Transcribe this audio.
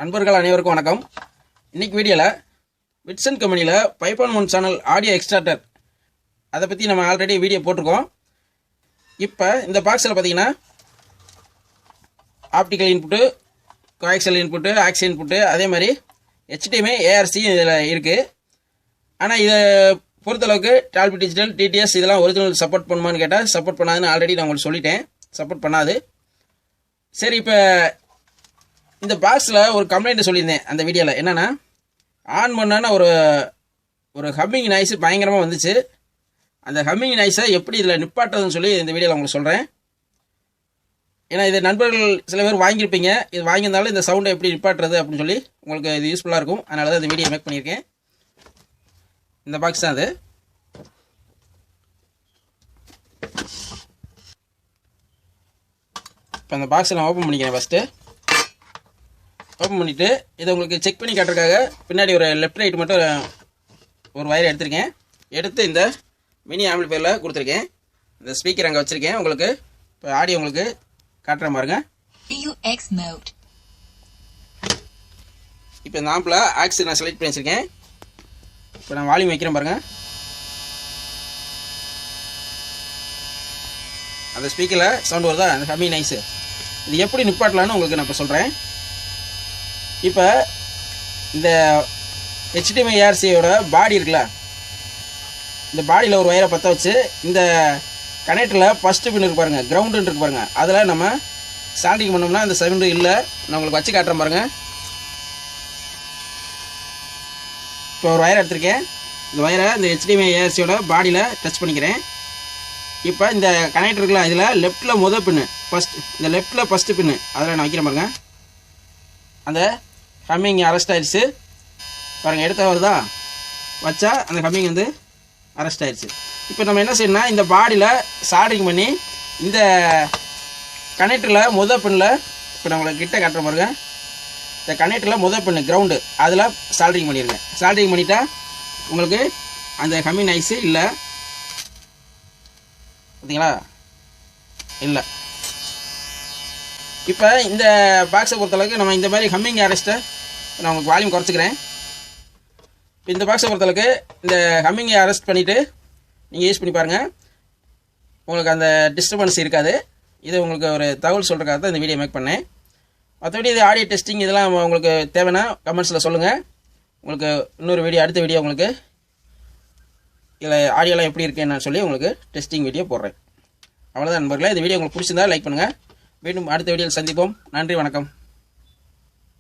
நண்பர்கள் அனைவருக்கும் வணக்கம். இன்னைக்கு வீடியோல விட்சன் கம்பெனியில் 5.1 சேனல் ஆடியோ எக்ஸ்ட்ராக்டர் அதை பற்றி நம்ம ஆல்ரெடி வீடியோ போட்டிருக்கோம். இப்போ இந்த பாக்ஸில் பார்த்தீங்கன்னா ஆப்டிக்கல் இன்புட்டு, கோஆக்சியல் இன்புட்டு, ஆக்சி இன்புட்டு, அதே மாதிரி HDMI ARC இதில் இருக்குது. ஆனால் இதை பொறுத்தளவுக்கு டால்பி டிஜிட்டல், TTS இதெல்லாம் ஒரிஜினல் சப்போர்ட் பண்ணுமான்னு கேட்டால் சப்போர்ட் பண்ணாதுன்னு ஆல்ரெடி நான் உங்களுக்கு சொல்லிட்டேன். சப்போர்ட் பண்ணாது. சரி, இப்போ இந்த பாக்ஸில் ஒரு கம்ப்ளைண்ட் சொல்லியிருந்தேன் அந்த வீடியோவில். என்னென்னா, ஆன் பண்ணான ஒரு ஹம்மிங் நாய்ஸ் பயங்கரமாக வந்துச்சு. அந்த ஹம்மிங் நாய்ஸை எப்படி இதில் நிப்பாட்டுறதுன்னு சொல்லி இந்த வீடியோவில் உங்களுக்கு சொல்கிறேன். ஏன்னா இது நண்பர்கள் சில பேர் வாங்கியிருப்பீங்க. இது வாங்கியிருந்தாலும் இந்த சவுண்டை எப்படி நிப்பாட்டுறது அப்படின்னு சொல்லி உங்களுக்கு இது யூஸ்ஃபுல்லாக இருக்கும். அதனால தான் இந்த வீடியோ மேக் பண்ணியிருக்கேன். இந்த பாக்ஸ் தான் அது. இப்போ அந்த பாக்ஸை நான் ஓப்பன் பண்ணிக்கிறேன். ஃபஸ்ட்டு ஓப்பன் பண்ணிவிட்டு இதை உங்களுக்கு செக் பண்ணி காட்டுறதுக்காக பின்னாடி ஒரு லெஃப்ட் ரைட் மட்டும் ஒரு வயர் எடுத்திருக்கேன். எடுத்து இந்த மினி ஆம்பிளிஃபையரில் கொடுத்துருக்கேன். இந்த ஸ்பீக்கர் அங்கே வச்சுருக்கேன். உங்களுக்கு இப்போ ஆடியோ உங்களுக்கு காட்டுற பாருங்க. இப்போ இந்த ஆம்பில் ஆக்ஸ் நான் செலக்ட் பண்ணி வச்சுருக்கேன். இப்போ நான் வால்யூம் வைக்கிறேன் பாருங்கள். அந்த ஸ்பீக்கரில் சவுண்ட் வருதா, அந்த ஹம்மிங் நாய்ஸு. இது எப்படி நிப்பாட்டலான்னு உங்களுக்கு நான் இப்போ சொல்கிறேன். இப்போ இந்த HDMI ARCயோட பாடி இருக்குல்ல, இந்த பாடியில் ஒரு வயரை பற்ற வச்சு இந்த கனெக்டரில் ஃபஸ்ட்டு பின் இருக்கு பாருங்கள், கிரவுண்டுன்னு இருக்கு பாருங்கள். அதில் நம்ம சால்டிங் பண்ணோம்னா அந்த சவுண்டு இல்லை. நான் உங்களுக்கு வச்சு காட்டுறேன் பாருங்கள். இப்போ ஒரு வயரை எடுத்திருக்கேன். இந்த வயரை இந்த HDMI ARCயோட பாடியில் டச் பண்ணிக்கிறேன். இப்போ இந்த கனெக்டர் இருக்குல்ல, இதில் லெஃப்ட்டில் முதல் பின்னு இந்த லெஃப்ட்டில் ஃபஸ்ட்டு பின்னு அதில் நான் வைக்கிறேன் பாருங்கள். அந்த ஹம்மிங் அரெஸ்ட் ஆயிடுச்சு பாருங்கள். எடுத்த வருதா, வச்சா அந்த ஹம்மிங் வந்து அரெஸ்ட் ஆயிடுச்சு. இப்போ நம்ம என்ன செய்யணும்னா, இந்த பாடியில் சால்டரிங் பண்ணி இந்த கனெக்டரில் முதல் பின்னில், இப்போ நான் உங்களுக்கு கிட்ட காட்டுற பாருங்க, இந்த கனெக்டரில் முதல் பின்னு கிரவுண்டு அதில் சால்டரிங் பண்ணிடுங்க. சால்டரிங் பண்ணிட்டா உங்களுக்கு அந்த ஹம்மிங் நாய்ஸு இல்லை. பார்த்தீங்களா, இல்லை. இப்போ இந்த பாக்ஸை பொறுத்தளவுக்கு நம்ம இந்த மாதிரி ஹம்மிங் அரெஸ்ட்டை நான் உங்களுக்கு வால்யூம் குறைச்சிக்கிறேன். இப்போ இந்த பாக்ஸை பொறுத்தளவுக்கு இந்த ஹம்மிங்கை அரெஸ்ட் பண்ணிவிட்டு நீங்கள் யூஸ் பண்ணி பாருங்கள். உங்களுக்கு அந்த டிஸ்டர்பன்ஸ் இருக்காது. இது உங்களுக்கு ஒரு தகவல் சொல்கிறதுக்காக தான் இந்த வீடியோ மேக் பண்ணேன். மற்றபடி இது ஆடியோ டெஸ்டிங் இதெல்லாம் உங்களுக்கு தேவைன்னா கமெண்ட்ஸில் சொல்லுங்கள். உங்களுக்கு இன்னொரு வீடியோ, அடுத்த வீடியோ உங்களுக்கு இதில் ஆடியோலாம் எப்படி இருக்குன்னு சொல்லி உங்களுக்கு டெஸ்டிங் வீடியோ போடுறேன். அவ்வளோதான் நண்பர்களே. இந்த வீடியோ உங்களுக்கு பிடிச்சிருந்தா லைக் பண்ணுங்கள். மீண்டும் அடுத்த வீடியோவில் சந்திப்போம். நன்றி, வணக்கம்.